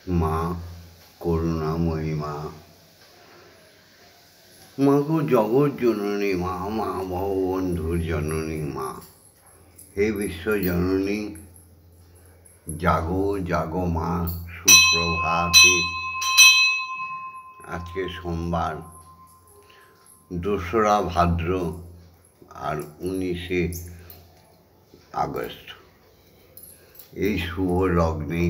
মা করুণাময়ী মা, মা গো জগৎ জননী মা, মা ভববন্ধুর জননী মা, হে বিশ্ব জননী জাগো জাগো মা, সুপ্রভাতে। আজকে সোমবার, 2রা ভাদ্র আর 19শে আগস্ট। এই শুভ লগ্নে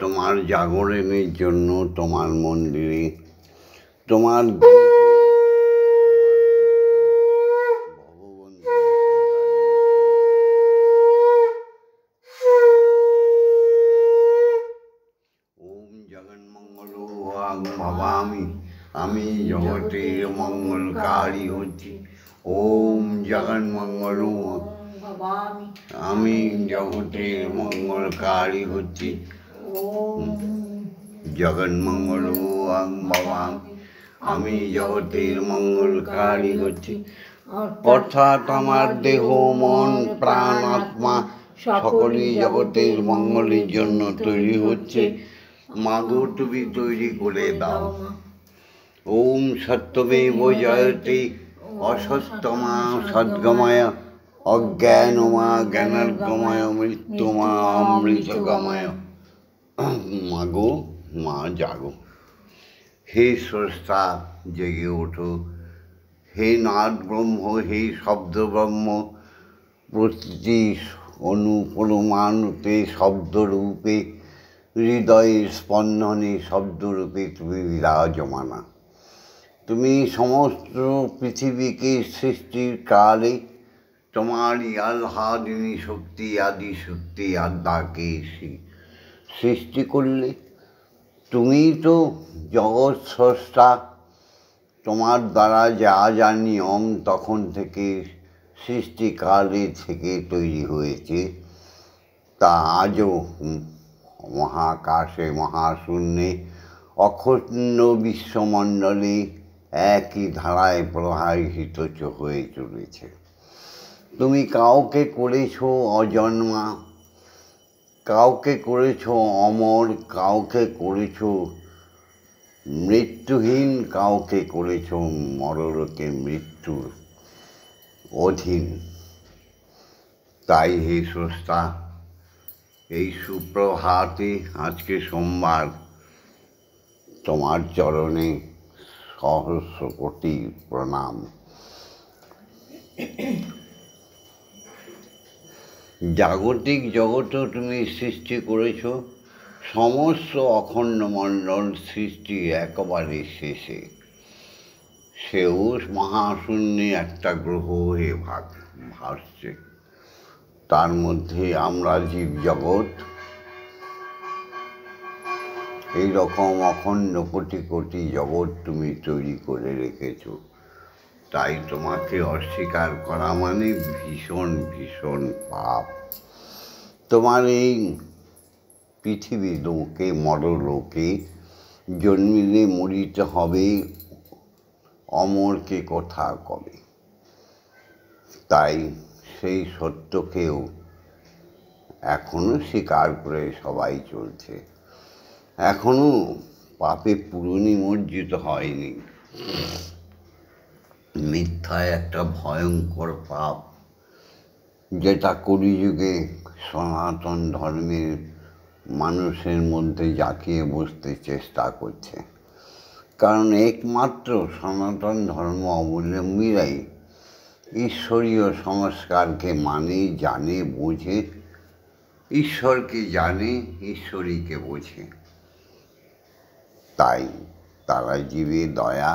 তোমার জাগরণের জন্য তোমার মন্দিরে, তোমার ওম জগন্মঙ্গল ভবামি, আমি জগতের মঙ্গলকারী হচ্ছি। ওম জগন্মঙ্গল ভবামি, আমি জগতের মঙ্গলকারী হচ্ছি। জগন্মঙ্গল ভবামি, আমি জগতের মঙ্গলকারী হচ্ছি। অর্থাৎ আমার দেহ, মন, প্রাণ, আত্মা সকলেই জগতের মঙ্গলের জন্য তৈরি হচ্ছে। মাগো তুমি তৈরি করে দাও। ওম সত্যমেব জয়তে অসত্যমা সদ্গময়, অজ্ঞানমা জ্ঞানার্গময়, মৃত্যুমা অমৃতগময়। মাগো মা জাগো, হে স্রষ্টা জেগে ওঠো, হে নাদ ব্রহ্ম, হে শব্দ ব্রহ্ম, প্রতিটি অনুপরমাণুতে শব্দরূপে, হৃদয়ের স্পন্দনে শব্দরূপে তুমি বিরাজমানা। তুমি সমস্ত পৃথিবীকে সৃষ্টির কালে তোমারই আহ্লাদিনী শক্তি, আদি শক্তি আদ্যাকে সৃষ্টি করলে। তুমি তো জগৎ স্রষ্টা, তোমার দ্বারা যা যা নিয়ম তখন থেকে সৃষ্টিকালে থেকে তৈরি হয়েছে, তা আজও মহাকাশে মহাশূন্যে অখণ্ড বিশ্বমণ্ডলে একই ধারায় প্রবাহিত হয়ে চলেছে। তুমি কাউকে করেছ অজন্মা, কাউকে করেছ অমর, কাউকে করেছ মৃত্যুহীন, কাউকে করেছ মরলোকে মৃত্যুর অধীন। তাই হে স্রষ্টা, এই সুপ্রভাতে আজকে সোমবার তোমার চরণে সহস্র কোটি প্রণাম। জাগতিক জগৎও তুমি সৃষ্টি করেছ, সমস্ত অখণ্ড মণ্ডল সৃষ্টি একেবারে শেষে সেও মহাশূন্যে একটা গ্রহ হয়ে ভাসছে। তার মধ্যে আমরা জীব জগৎ, এইরকম অখণ্ড কোটি কোটি জগৎ তুমি তৈরি করে রেখেছ। তাই তোমাকে অস্বীকার করা মানে ভীষণ ভীষণ পাপ। তোমার এই পৃথিবী লোকে, মরলোকে জন্মিলে মরিতে হবে, অমরকে কথা কবে। তাই সেই সত্যকেও এখনো স্বীকার করে সবাই চলছে, এখনো পাপে পুরো নিমজ্জিত হয়নি। মিথ্যায় একটা ভয়ঙ্কর পাপ, যেটা কলিযুগে সনাতন ধর্মের মানুষের মধ্যে জাঁকিয়ে বসতে চেষ্টা করছে। কারণ একমাত্র সনাতন ধর্ম অবলম্বীরাই ঈশ্বরীয় সংস্কারকে মানে, জানে, বোঝে, ঈশ্বরকে জানে, ঈশ্বরীকে বোঝে। তাই তারা জীবে দয়া,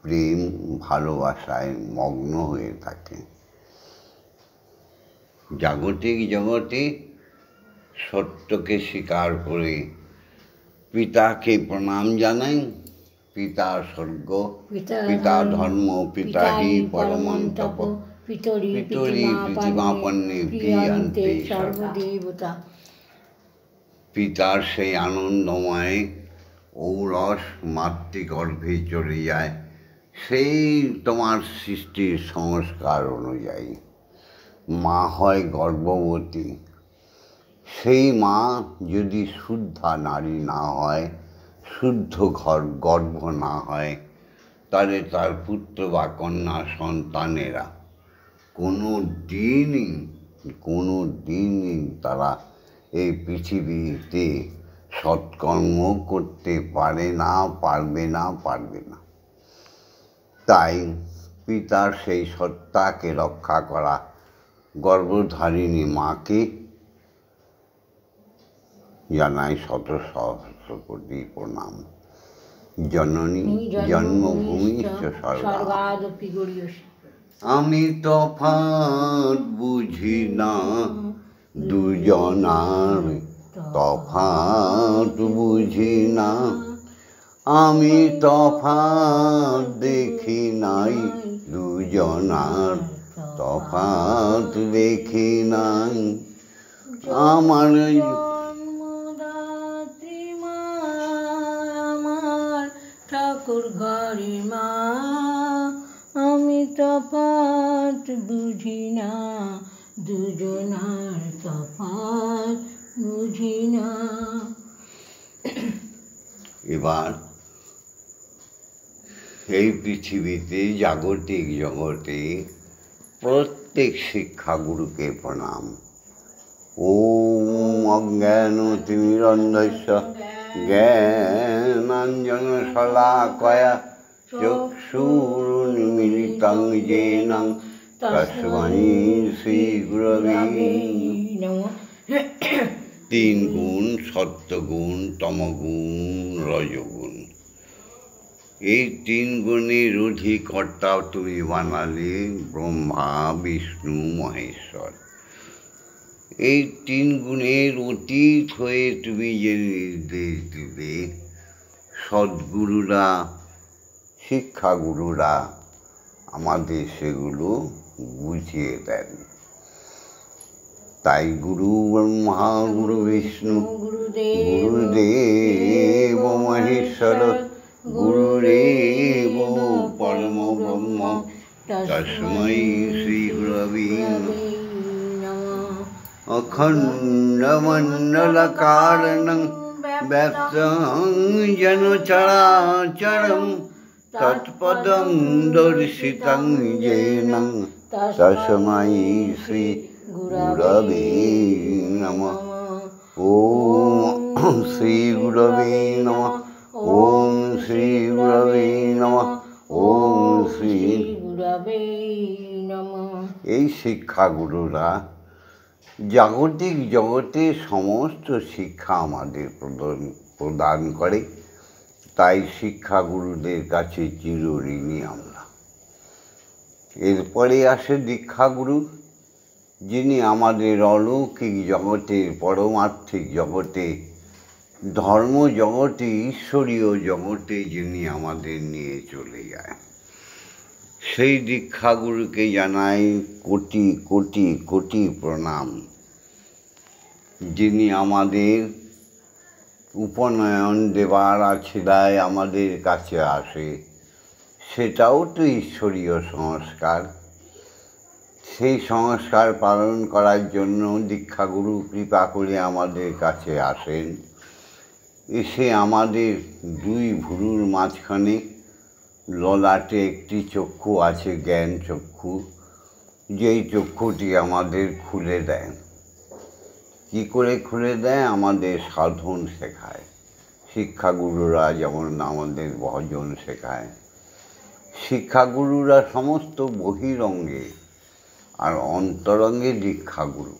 প্রেম, ভালোবাসায় মগ্ন হয়ে থাকে। জাগতিক জগতে সত্যকে স্বীকার করে পিতাকে প্রণাম জানাই। পিতা স্বর্গ, পিতা ধর্ম, পিতা হি পরমং তপ, পিতরি প্রীতিমাপন্নে প্রিয়ান্তে সর্বদেবতা। পিতার সেই আনন্দময় ঔরস মাতৃগর্ভে চলে যায়, সেই তোমার সৃষ্টির সংস্কার অনুযায়ী। মা হয় গর্ভবতী, সেই মা যদি শুদ্ধা নারী না হয়, শুদ্ধ গর্ভ না হয়, তাহলে তার পুত্র বা কন্যা সন্তানেরা কোনো দিনই তারা এই পৃথিবীতে সৎকর্ম করতে পারবে না। তাই পিতার সেই সত্তাকে রক্ষা করা গর্ভধারিণী মাকে জানাই শত সহস্র কোটি প্রণাম। জননী জন্মভূমি স্বর্গাদপি গরীয়সী। আমি তফাৎ বুঝি না দুজনার, তফাৎ বুঝি না। আমি তফাৎ দেখি নাই দুজনার, তফাৎ দেখি নাই। আমার জন্মদাত্রী মা আমার ঠাকুর ঘরে মা, আমি তফাৎ বুঝি না দুজনার, তফাৎ বুঝি না। এবার এই পৃথিবীতে জাগতিক জগতে প্রত্যেক শিক্ষাগুরুকে প্রণাম। ওম অজ্ঞানতিমিরন্ধস্য জ্ঞানাঞ্জনশলাকয়া চক্ষুरुन्मीलितं येन তস্मै শ্রীগুরবে নমঃ। 3 গুণ, সত্যগুণ, তমগুণ, রজগুণ। এই 3 গুণের অধিকর্তা তুমি বানালে ব্রহ্মা, বিষ্ণু, মহেশ্বর। এই 3 গুণের অতীত হয়ে তুমি যে নির্দেশ দিবে, সদ্গুরুরা, শিক্ষাগুরুরা আমাদের সেগুলো বুঝিয়ে দেন। তাই গুরু ব্রহ্মা, গুরু বিষ্ণু, গুরুদেব মহেশ্বর, গুরুরেব পরম ব্রহ্ম, তস্मै শ্রী গুরবে নমঃ। অখণ্ডমণ্ডলকারণং ব্যক্तं যেন চরাচরং তৎপদং দর্শিतं येन তস্मै শ্রী গুরবে নমঃ। ওম শ্রী গুরবে নমঃ। ওম শ্রী গুরবে নমঃ। ওম শ্রী গুরবে নমঃ। এই শিক্ষাগুরুরা জাগতিক জগতে সমস্ত শিক্ষা আমাদের প্রদান করে। তাই শিক্ষাগুরুদের কাছে চিরঋণী আমরা। এরপরে আসে দীক্ষাগুরু, যিনি আমাদের অলৌকিক জগতে, পরমার্থিক জগতে, ধর্ম জগতে, ঈশ্বরীয় জগতে যিনি আমাদের নিয়ে চলে যায়। সেই দীক্ষাগুরুকে জানাই কোটি কোটি কোটি প্রণাম, যিনি আমাদের উপনয়ন দেবার আছিলায় আমাদের কাছে আসে। সেটাও তো ঈশ্বরীয় সংস্কার। সেই সংস্কার পালন করার জন্য দীক্ষাগুরু কৃপা করে আমাদের কাছে আসেন। এসে আমাদের 2 ভুরুর মাঝখানে ললাটে একটি চক্ষু আছে, জ্ঞান চক্ষু, যেই চক্ষুটি আমাদের খুলে দেয়। কী করে খুলে দেয়? আমাদের সাধন শেখায়। শিক্ষাগুরুরা যেমন আমাদের ভজন শেখায়, শিক্ষাগুরুরা সমস্ত বহিরঙ্গে, আর অন্তরঙ্গে দীক্ষাগুরু।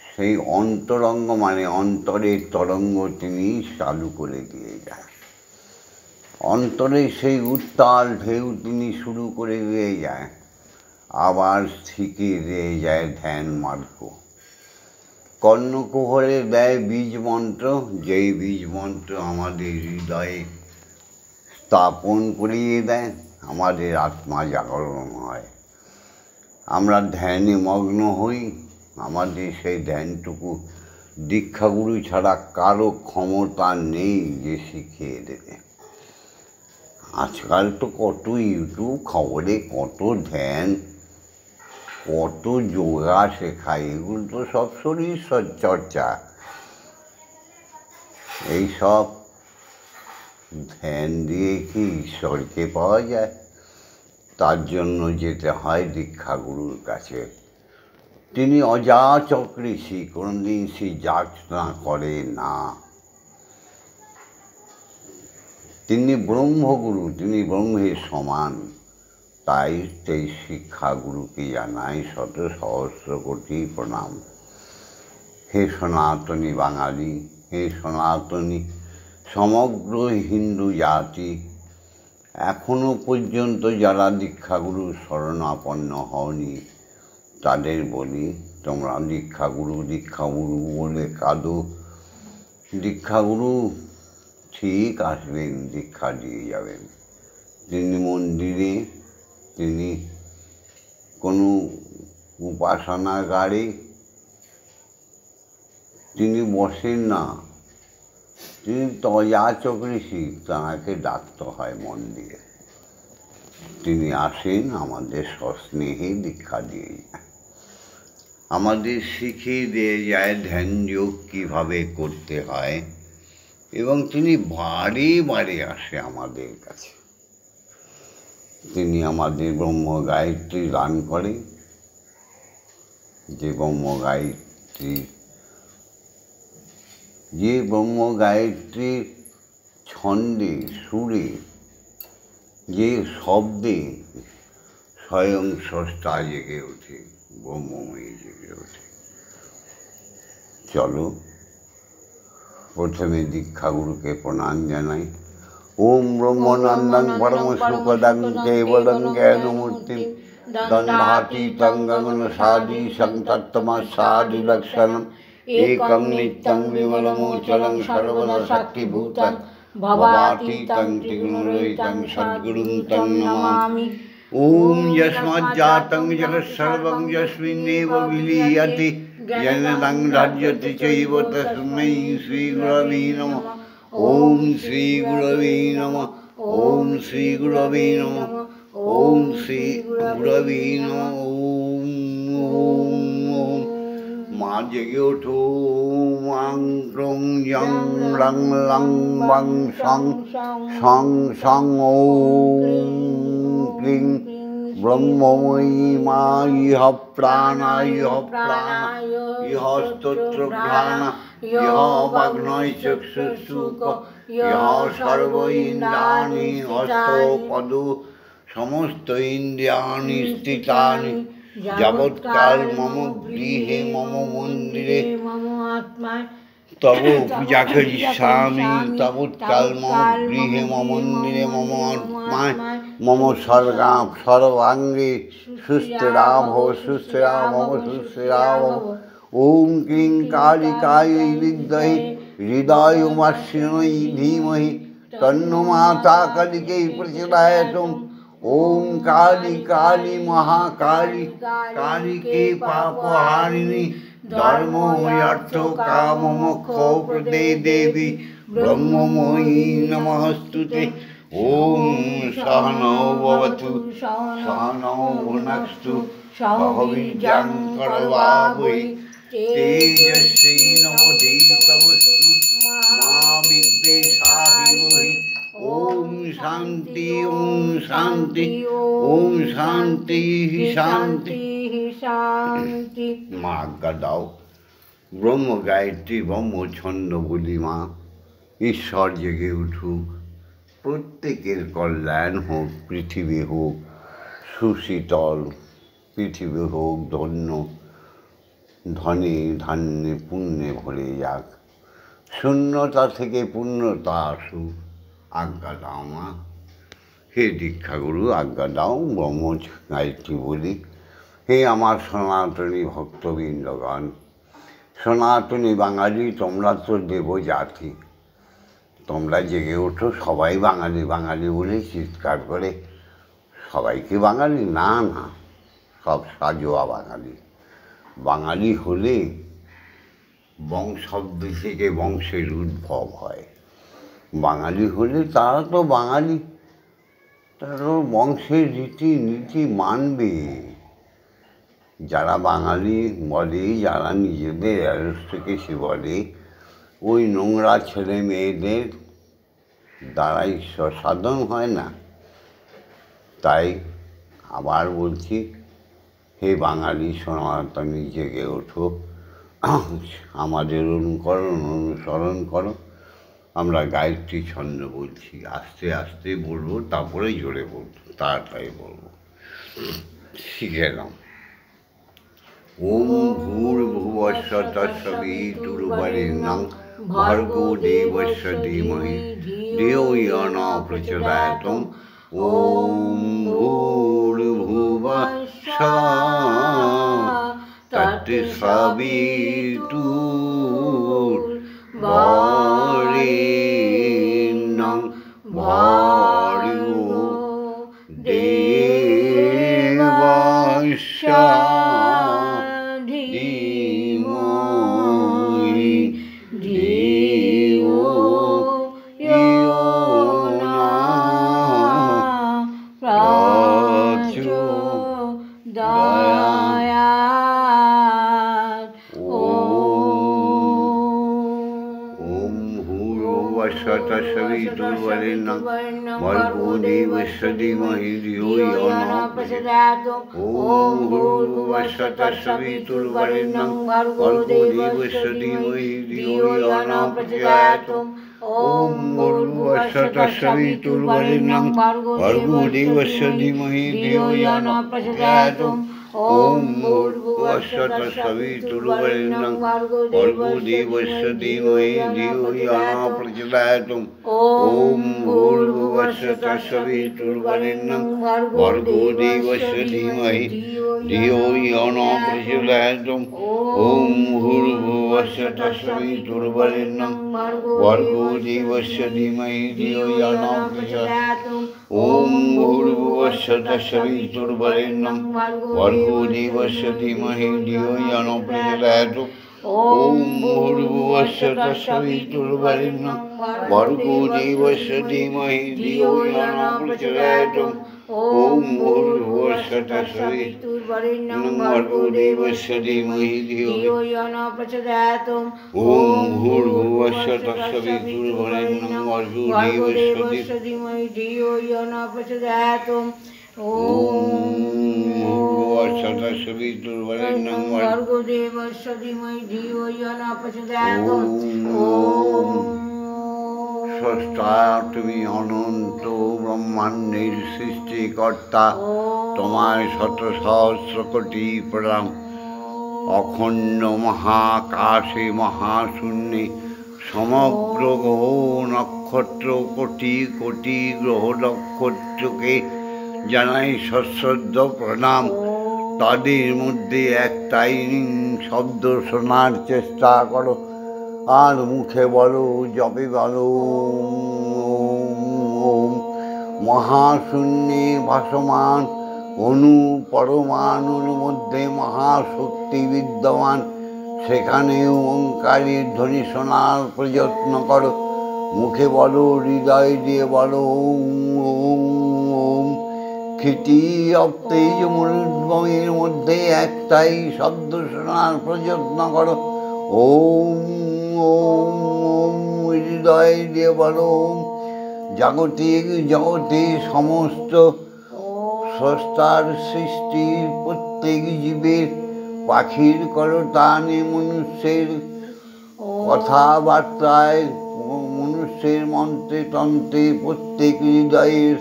সেই অন্তরঙ্গ মানে অন্তরের তরঙ্গ তিনি চালু করে দিয়ে যায়। অন্তরে সেই উত্তাল ঢেউ তিনি শুরু করে দিয়ে যায়, আবার শিখিয়ে দিয়ে যায় ধ্যান মার্গ। কর্ণকুহরে দেয় বীজ মন্ত্র, যেই বীজ মন্ত্র আমাদের হৃদয়ে স্থাপন করিয়ে দেয়, আমাদের আত্মা জাগরণ হয়, আমরা ধ্যানে মগ্ন হই। আমাদের সেই ধ্যানটুকু দীক্ষাগুরু ছাড়া কারো ক্ষমতা নেই যে শিখিয়ে দেবে। আজকাল তো কত ইউটিউব, খবরে কত ধ্যান, কত যোগা শেখায়, এগুলো তো সব শরীর চর্চা। এইসব ধ্যান দিয়ে কি ঈশ্বরকে পাওয়া যায়? তার জন্য যেতে হয় দীক্ষাগুরুর কাছে। তিনি অযাচক ঋষি, কোনোদিন সে যাচনা করে না। তিনি ব্রহ্মগুরু, তিনি ব্রহ্মের সমান। তাই সেই শিক্ষাগুরুকে জানাই শত সহস্র কোটি প্রণাম। হে সনাতনী বাঙালি, হে সনাতনী সমগ্র হিন্দু জাতি, এখনো পর্যন্ত যারা দীক্ষাগুরুর শরণাপন্ন হওনি তাদের বলি, তোমরা দীক্ষাগুরু দীক্ষাগুরু বলে কাঁদো। দীক্ষাগুরু ঠিক আসবেন, দীক্ষা দিয়ে যাবেন। তিনি মন্দিরে, তিনি কোনো উপাসনাগারে তিনি বসেন না, তিনি তয়াচক ঋষি, তাঁকে ডাকতে হয় মন্দিরে। তিনি আসেন আমাদের সস্নেহে দীক্ষা দিয়ে যায়, আমাদের শিখিয়ে দিয়ে যায় ধ্যান যোগ কীভাবে করতে হয়, এবং তিনি বারে বারে আসে আমাদের কাছে। তিনি আমাদের ব্রহ্ম গায়ত্রী দান করে, যে ব্রহ্ম গায়ত্রীর ছন্দে সুরে, যে শব্দে স্বয়ং স্রষ্টা জেগে ওঠে, ব্রহ্মময়ী জেগে ওঠে। চলো প্রথমে দীক্ষাগুরুকে প্রণাম জানাই। ওম ব্রহ্মনন্দং পরম সুখদং কেবলং জ্ঞানমূর্তিং দণ্ডাতীতং গগনসাদীশং তত্ত্বমস্যাদি লক্ষণম একং নিত্যং বিমলমোচলং সর্বদা শক্তিভূতং ভবাতীतं ত্রিগুণরহিतं সদ্গুরুং तं নমামি। ওম যস্মাজ্জাतं জগৎসর্বং যস্মিন্নেব বিলীয়তে জ্ঞানদং ধার্যতে চৈব তস্मै শ্রীগুরবে নমঃ। ওম শ্রীগুরবে নমঃ। ওম শ্রীগুরবে নমঃ। ওম শ্রীগুরবে নমঃ। ওম ওম ওম। মা জেগে ওঠো। মাং ক্রং যং লং লং বং সং সং সং ওম ক্লিং ব্রহ্মময়ী মা ইহ প্রাণা ইহ প্রাণা ইহ স্তোত্র ঘ্রাণা ইহ বাগ্নয় চক্ষুষুক ইহ সর্ব ইন্দ্রিয়াণি হস্ত পদ সমস্ত ইন্দ্রিয়াণি স্থিতানি যাবৎকাল মম গৃহে মম মন্দিরে তব পূজা করিষ্যামি তাবৎকাল মম গৃহে মম মন্দিরে মম আত্মায় মম সর্বাঙ্গে সুস্থিরা ভব সুস্থিরা ভব সুস্থিরা ভব। ওম ক্লিং কালিকাयै বিদ্মহে হৃদয়মাস্যৈ ধীমহি তন্নো মাতা কালিকৈ প্রচোদয়াৎ। ওম কালী কালী মহাকালী কালিকে পাপহারিণী ধর্ম অর্থ কাম মোক্ষ প্রদে দেবী ব্রহ্মময়ী নমস্তুতে। ওম সহনৌ ভবতু সহনৌ ভুনক্তু সহ বীর্যং করবাবহৈ তেজস্বিনাবধীতমস্তু মা বিদ্বিষাহিবহি। ওম শান্তি ওম শান্তি ওম শান্তি শান্তি শান্তি। মা আজ্ঞা দাও, ব্রহ্ম গায়ত্রী ব্রহ্ম ছন্দ বলি মা, ঈশ্বর জেগে উঠুক, প্রত্যেকের কল্যাণ হোক, পৃথিবী হোক সুশীতল, পৃথিবী হোক ধন্য, ধনে ধান্যে পুণ্যে ভরে যাক, শূন্যতা থেকে পূর্ণতা আসুক। আজ্ঞা দাও মা। হে দীক্ষাগুরু আজ্ঞা দাও, ব্রহ্ম গায়ত্রী বলি। হে আমার সনাতনী ভক্তবৃন্দগণ, সনাতনী বাঙালি, তোমরা তো দেবজাতি, তোমরা জেগে ওঠো। সবাই বাঙালি বাঙালি বলে চিৎকার করে সবাইকে বাঙালি না, না, সব সাজোয়া বাঙালি। বাঙালি হলে শব্দ থেকে বংশের উদ্ভব হয়। বাঙালি হলে তারা তো বাঙালি, তারা বংশের রীতি নীতি মানবে। যারা বাঙালি বলে, যারা নিজেদের অ্যারিস্টোক্রেসি বলে, ওই নোংরা ছেলে মেয়েদের দ্বারা ঈশ্বর সাধন হয় না। তাই আবার বলছি, হে বাঙালি সনাতনী, জেগে ওঠো, আমাদের অনুসরণ করো। আমরা গায়ত্রী ছন্দ বলছি, আস্তে আস্তে বলবো, তারপরে জোরে বলবো, তাড়াতাড়ি বলবো। শিখে নাও। ওম ভূর্ভুবস্য তৎসবিতুর্বরেণ্যং ভর্গো দেবস্য ধীমহি ধিয়ো ইয়ো ন প্রচোদয়াৎ। ওম ভূর্ভুবস্য তৎসবিতুর্বরেণ্যং ভর্গো দেবস্য ধীমহি ধিয়ো ইয়ো ন প্রচোদয়াৎ। ওম ভূর্ভুবস্য তৎসবিতুর্বরেণ্যং ভর্গো দেবস্য ধীমহি ধিয়ো ইয়ো ন প্রচোদয়াৎ। ওম ভূর্ভুবস্য তৎসবিতুর্বরেণ্যং ভর্গো দেবস্য ধীমহি ধিয়ো ইয়ো ন প্রচোদয়াৎ। ওম ভূর্ভুবস্য তৎসবিতুর্বরেণ্যং ভর্গো দেবস্য ধীমহি ধিয়ো ইয়ো ন প্রচোদয়াৎ। ওম ভূর্ভুবস্য তৎসবিতুর্বরেণ্যং ভর্গো দেবস্য ধীমহি ধিয়ো ইয়ো ন প্রচোদয়াৎ। ওম ভূর্ভুবস্য তৎসবিতুর্বরেণ্যং ভর্গো দেবস্য ধীমহি ধিয়ো ইয়ো ন প্রচোদয়াৎ। ওম ভূর্ভুবস্য তৎসবিতুর্বরেণ্যং ভর্গো দেবস্য ধীমহি ধিয়ো ইয়ো ন প্রচোদয়াৎ। ওম ভূর্ভুবস্য তৎসবিতুর্বরেণ্যং ভর্গো দেবস্য ধীমহি ধিয়ো ইয়ো ন প্রচোদয়াৎ। ওম ভূর্ভুবস্য তৎসবিতুর্বরেণ্যং ভর্গো দেবস্য ধীমহি ধিয়ো ইয়ো ন প্রচোদয়াৎ। ওম ভূর্ভুবস্য তৎসবিতুর্বরেণ্যং ভর্গো দেবস্য ধীমহি ধিয়ো ইয়ো ন প্রচোদয়াৎ। ওম ভূর্ভুবস্য তৎসবিতুর্বরেণ্যং ভর্গো দেবস্য ধীমহি ধিয়ো ইয়ো ন প্রচোদয়াৎ। ওম ভূর্ভুবস্য তৎসবিতুর্বরেণ্যং ভর্গো দেবস্য ধীমহি ধিয়ো ইয়ো ন প্রচোদয়াৎ। ওম স্রষ্টা, তুমি অনন্ত ব্রহ্মাণ্ডের সৃষ্টিকর্তা, তোমায় শত সহস্র কোটি প্রণাম। অখণ্ড মহাকাশে মহাশূন্যে সমগ্র গ্রহ নক্ষত্র, কোটি কোটি গ্রহ নক্ষত্রকে জানাই সশ্রদ্ধ প্রণাম। তাদের মধ্যে একটাই শব্দ শোনার চেষ্টা করো, আর মুখে বলো, জপে বলো, ওম। মহাশূন্যে ভাসমান অণু পরমাণুর মধ্যে মহাশক্তি বিদ্যমান, সেখানে ওঙ্কারের ধ্বনি শোনার প্রযত্ন করো। মুখে বলো, হৃদয় দিয়ে বলো, ওম ওম। ক্ষিতি অপ্তেজ মরুদ্ভূমির মধ্যে একটাই শব্দ শোনার প্রযত্ন করো, ওম ওম ওম। হৃদয় দিয়ে বলো, ওম। জাগতিক জগতে সমস্ত স্রষ্টার সৃষ্টির প্রত্যেক জীবের, পাখির করতানে মনুষ্যের কথাবার্তায়, মনুষ্যের মন্ত্রে তন্ত্রে, প্রত্যেক হৃদয়ের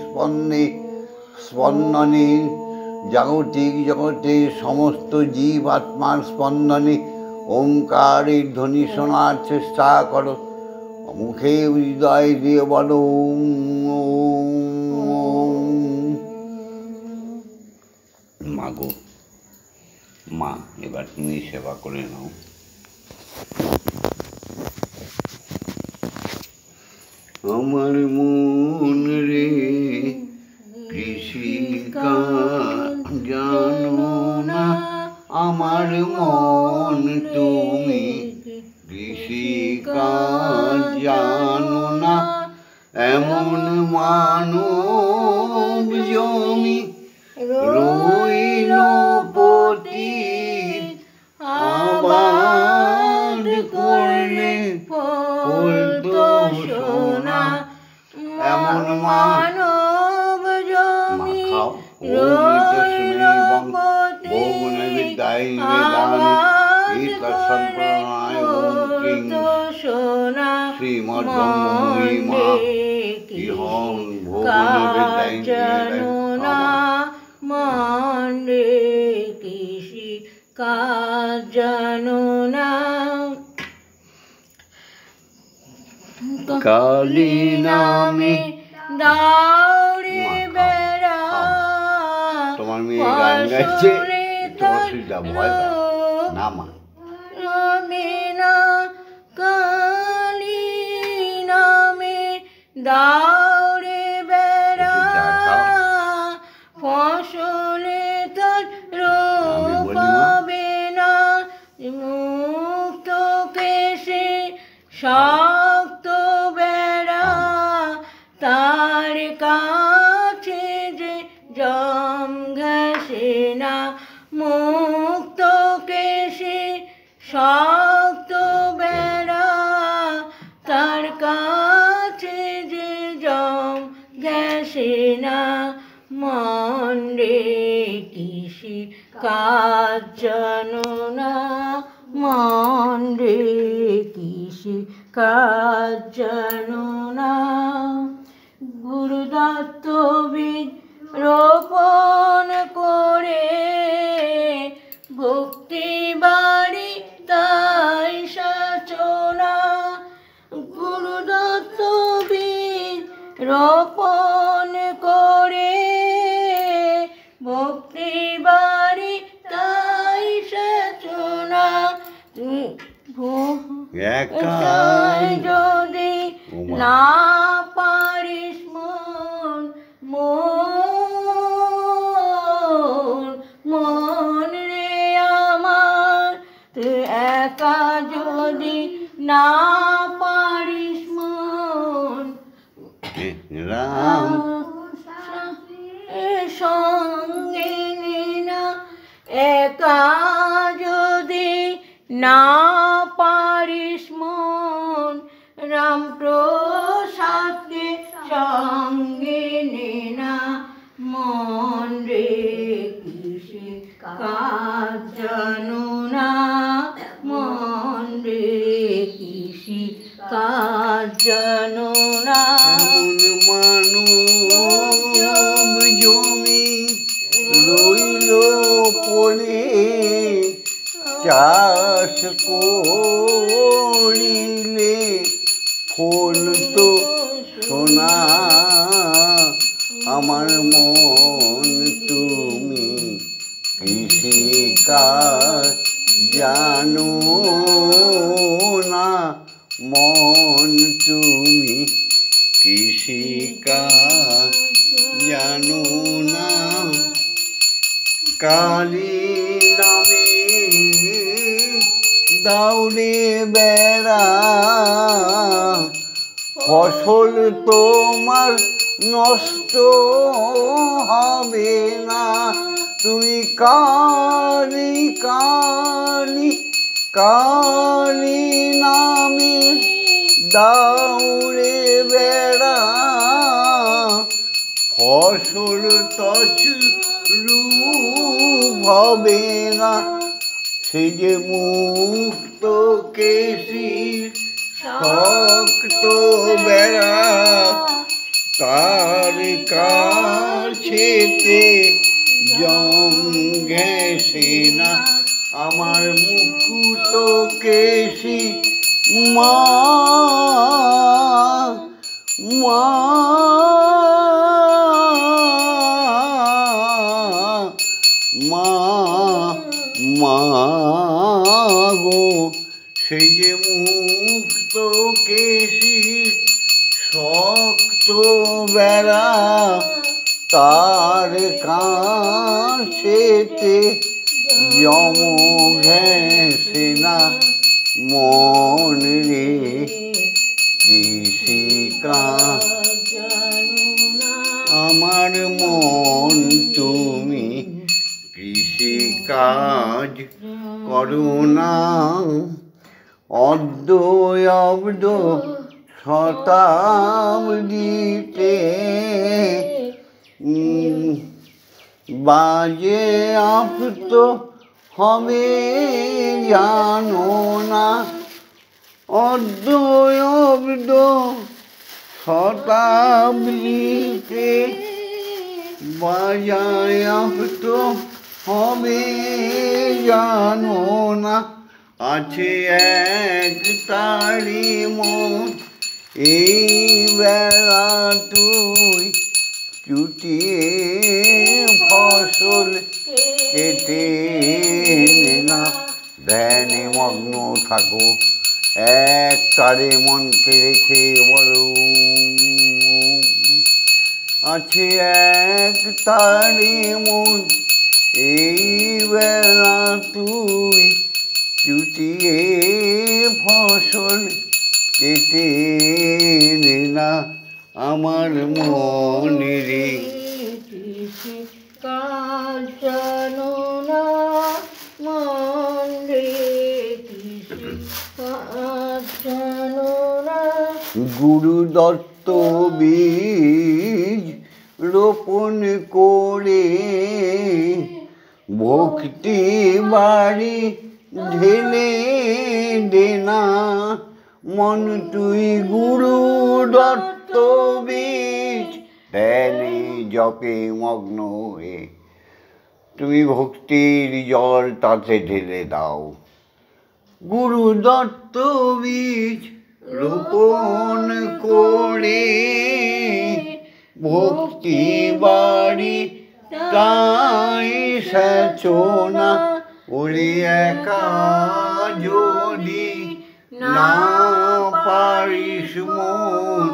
স্পন্দনে, জাগতিক জগতে সমস্ত জীব আত্মার স্পন্দনে ওঙ্কারের ধ্বনি শোনার চেষ্টা করো। মুখে হৃদয় দিয়ে বলো, ওম ওম। মাগো, মা, এবার তুমি সেবা করে নাও। আমার মন রে কৃষিকাজ জানো না, আমার মন তুমি কৃষিকাজ জানো না, এমন মানব জমি রইল পতি করলে ফুল তো সোনা, এমন মানব জমি রইল পথে তো সোনা জানো না মনে কৃষি কাজ জানো না। কালী নামে দাউড়ে বেড়া তোমার মেয়ে গান গাইছে, অসুবিধা ভয় না মা। রবিনা কালী নামে দাউড়ে বেড়া ফসলে তার রোগ পাবে না, মুক্ত কেশে শক্ত বেড়া তার কাছে যে জম ঘেঁষে না, মুক্ত কেশে শক্ত বেড়া তার কাছে যে জম ঘেঁষে না। মন রে কৃষি কাজ জানো না, মন রে কৃষি কাজ জানো না। গুরুদত্ত বীজ রোপণ করে ভক্তি বাড়ি তাই সাচনা, গুরুদত্ত বীজ রোপণ করে ভক্তি বাড়ি তাই সাচনা। একাই যদি না পারিস মন মন রে আমার, তুই একা যদি না পারিস মন রাম সঙ্গে না, একা যদি না পারিস মন রাম প্রসাদকে সঙ্গে নে না। মন রে কৃষি কাজ জানো না, মন রে কৃষি কাজ জানো না। মানব জমি রইল পড়ে চাষ করিলে ফুল তো সোনা, আমার মন তুমি কৃষি কাজ জানো না, মন তুমি কৃষি কাজ জানো না। কালী নামে দাউড়ে বেড়া ফসল তোমার নষ্ট হবে না, তুমি কালী কালী কালী নামে দাউড়ে বেড়া ফসল তছরূপ হবে না, সে যে মুক্ত কেশি শক্ত বেড়া তার কাছেতে জম ঘেঁষে না, আমার মুকুট কেশি মা মা মা মা গো, সেই যে মুক্ত কেশি শক্ত বেড়া তার কাছেতে যম ঘেঁষে না, মন রে কৃষি কাজ আমার মন তুমি কৃষি কাজ করো না। অদ্বৈব্দ শতাব্দীতে বাজে আপ্ত হবে জানো না, অদ্বৈব্দ শতাব্দীতে বাজায় আপ্ত হবে জানো না। আছে এক তারি মন এই বেলা তুই চুটিয়ে ফসল কেটে নে না। ধ্যানে মগ্ন থাকো, এক তারে মনকে রেখে বলো, আছে এক তারে মন এই বেলা তুই চুটিয়ে ফসল কেটে নে না। আমার মনেরে কাল জানো না, মন রে কাল জানো না। গুরু দত্ত বীজ রোপণ করে ভক্তি বাড়ি ঢেলে দে না। মন তুই গুরু দত্ত বীজ ধ্যানে জপে মগ্ন হয়ে তুমি ভক্তির জল তাতে ঢেলে দাও। গুরু দত্ত বীজ রোপণ করে ভক্তি বাড়ি তাই সেচনা। ওরে একা যদি না পারিস মন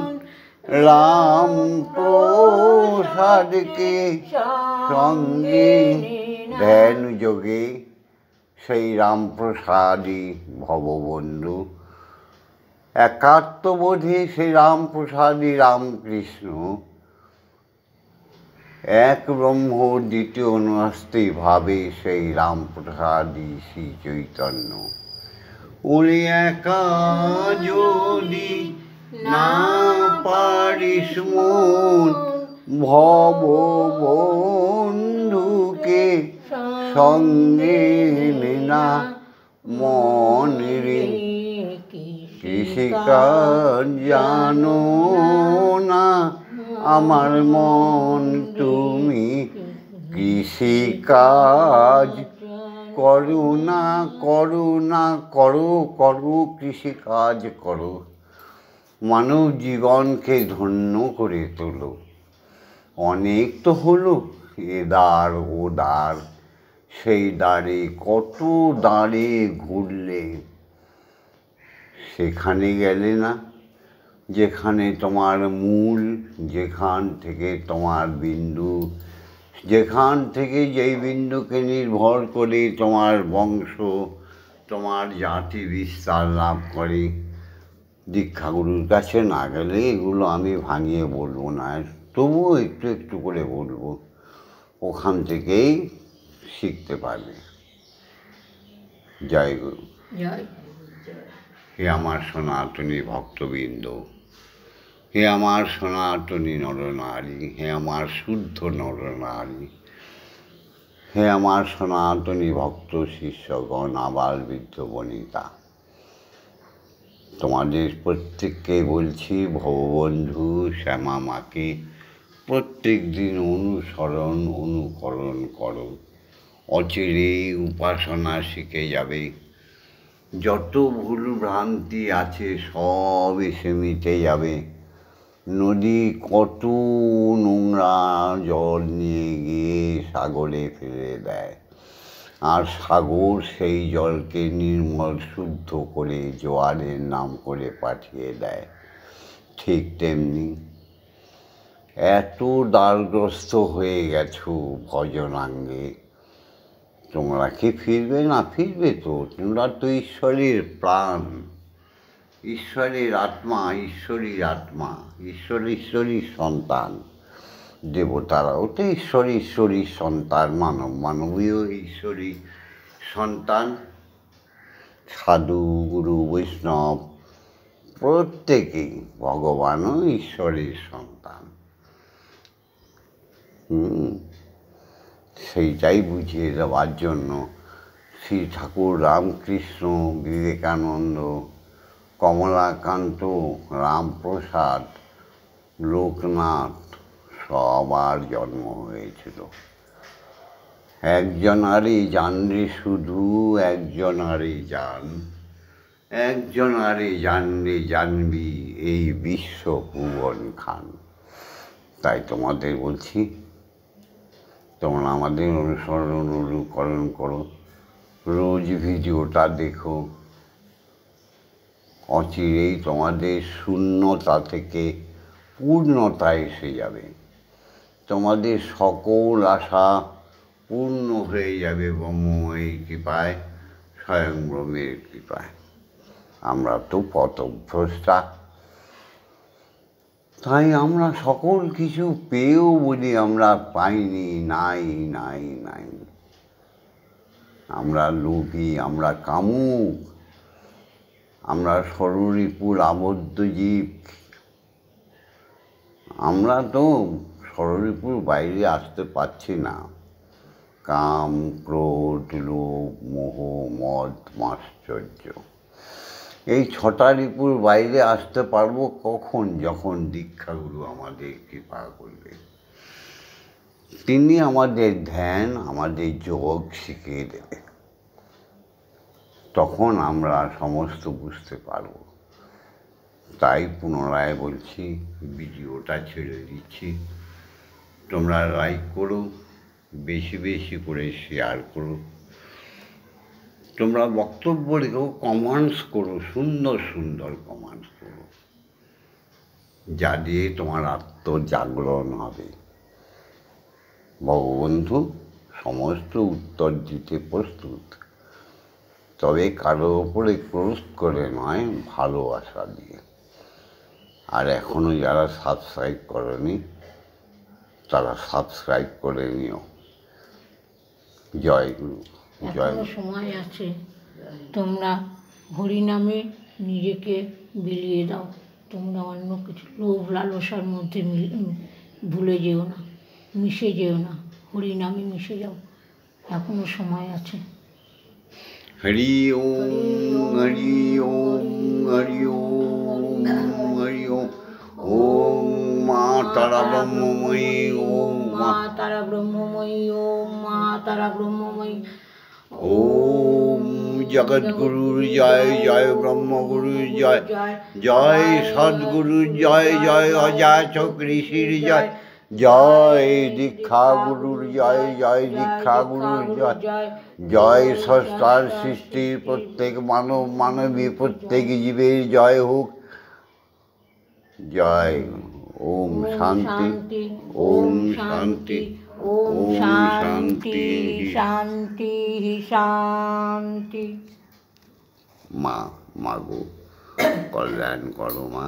রাম প্রসাদকে সঙ্গে ধ্যান যোগে সেই রামপ্রসাদই ভববন্ধু। একাত্মবোধে সেই রামপ্রসাদই রামকৃষ্ণ। এক ব্রহ্ম দ্বিতীয় নাস্তি ভাবে সেই রামপ্রসাদই শ্রী চৈতন্য। ওরে একা যদি না পারিস মন ভববন্ধুকে সঙ্গে নে না। মন রে কৃষিকাজ জানো না, আমার মন তুমি কৃষিকাজ করো না, করো না, করো করো কৃষিকাজ করো। মানব জীবনকে ধন্য করে তোলো। অনেক তো হলো এ দ্বার ও দ্বার, সেই দ্বারে কত দ্বারে ঘুরলে, সেখানে গেলে না যেখানে তোমার মূল, যেখান থেকে তোমার বিন্দু, যেখান থেকে যেই বিন্দুকে নির্ভর করে তোমার বংশ, তোমার জাতি বিস্তার লাভ করে। দীক্ষাগুরুর কাছে না গেলে এগুলো আমি ভাঙিয়ে বলবো না, তবুও একটু একটু করে বলবো, ওখান থেকেই শিখতে পারবে। জয় গুরু। জয়। হে আমার সনাতনী ভক্তবৃন্দ, হে আমার সনাতনী নরনারী, হে আমার শুদ্ধ নরনারী, হে আমার সনাতনী ভক্ত শিষ্যগণ, আবাল বৃদ্ধ বনিতা, তোমাদের প্রত্যেককে বলছি ভববন্ধু শ্যামা মাকে প্রত্যেক দিন অনুসরণ অনুকরণ করো। অচিরেই উপাসনা শিখে যাবে। যত ভুল ভ্রান্তি আছে সব এসে মিটে যাবে। নদী কত নোংরা জল নিয়ে গিয়ে সাগরে ফেলে দেয়, আর সাগর সেই জলকে নির্মল শুদ্ধ করে জোয়ারের নাম করে পাঠিয়ে দেয়। ঠিক তেমনি এত দ্বারগ্রস্ত হয়ে গেছো ভজনাঙ্গে, তোমরা কি ফিরবে না? ফিরবে তো, তোমরা তো ঈশ্বরের প্রাণ, ঈশ্বরের আত্মা, ঈশ্বরীর আত্মা, ঈশ্বরীর সন্তান। দেবতারাও তো ঈশ্বরীর সন্তান, মানবীয় ঈশ্বরী সন্তান। সাধু গুরু বৈষ্ণব প্রত্যেকেই ভগবান ও ঈশ্বরের সন্তান। সেইটাই বুঝিয়ে দেওয়ার জন্য শ্রী ঠাকুর রামকৃষ্ণ, বিবেকানন্দ, কমলাকান্ত, রামপ্রসাদ, লোকনাথ সবার জন্ম হয়েছিল। একজনারই জান রে শুধু, একজনারই জান, একজনারই জান রে জানবি এই বিশ্ব ভুবন খান। তাই তোমাদের বলছি, তোমরা আমাদের অনুসরণ অনুকরণ করো, রোজ ভিডিওটা দেখো। অচিরেই তোমাদের শূন্যতা থেকে পূর্ণতা এসে যাবে, তোমাদের সকল আশা পূর্ণ হয়ে যাবে ব্রহ্মময়ীর কৃপায়, স্বয়ং ব্রহ্মের কৃপায়। আমরা তো পথভ্রষ্টা, তাই আমরা সকল কিছু পেয়েও বলি আমরা পাইনি, নাই নাই নাই। আমরা লোভী, আমরা কামুক, আমরা ষড়রিপুর আবদ্ধ জীব। আমরা তো ষড়রিপুর বাইরে আসতে পারছি না। কাম, ক্রোধ, লোভ, মোহ, মদ, মাশ্চর্য, এই 6টা রিপুর বাইরে আসতে পারবো কখন? যখন দীক্ষাগুরু আমাদের কৃপা করবে। তিনি আমাদের ধ্যান, আমাদের যোগ শিখিয়ে দেবে, তখন আমরা সমস্ত বুঝতে পারব। তাই পুনরায় বলছি, ভিডিওটা ছেড়ে দিচ্ছি, তোমরা লাইক করো, বেশি বেশি করে শেয়ার করো, তোমরা বক্তব্য রেখো, কমেন্টস করো, সুন্দর সুন্দর কমেন্টস করো, যা দিয়ে তোমার আত্মজাগরণ হবে। ভগবন্ধু সমস্ত উত্তর দিতে প্রস্তুত, তবে কারো ওপরে ক্রোধ করে নয়, ভালোবাসা দিয়ে। আর এখনও যারা সাবস্ক্রাইব করনি তারা সাবস্ক্রাইব করে নিও। জয় গুরু, জয় এখনো সময় আছে, তোমরা হরিনামে নিজেকে বিলিয়ে দাও। তোমরা অন্য কিছু লোভ লালসার মধ্যে ভুলে যেও না, মিশে যেও না, হরিনামে মিশে যাও, এখনো সময় আছে। হরি ওম, হরি ওম, হরি ওম, হরি ওম। ওম মা তারা ব্রহ্মময়ী, ওম মা তারা ব্রহ্মময়ী, ওম মা তারা ব্রহ্মময়ী। ওম জগৎগুরুর জয়, জয় ব্রহ্মগুরুর জয়, জয় সদ্গুরুর জয়, জয় অযাচক ঋষির জয়, জয় দীক্ষা গুরুর জয়, জয় দীক্ষা গুরুর জয়, জয় স্রষ্টার সৃষ্টির প্রত্যেক মানব মানবী প্রত্যেক জীবের জয় হোক, জয়। ওম শান্তি, ওম শান্তি, ওম শান্তি শান্তি শান্তি। মা, মাগো কল্যাণ করো মা।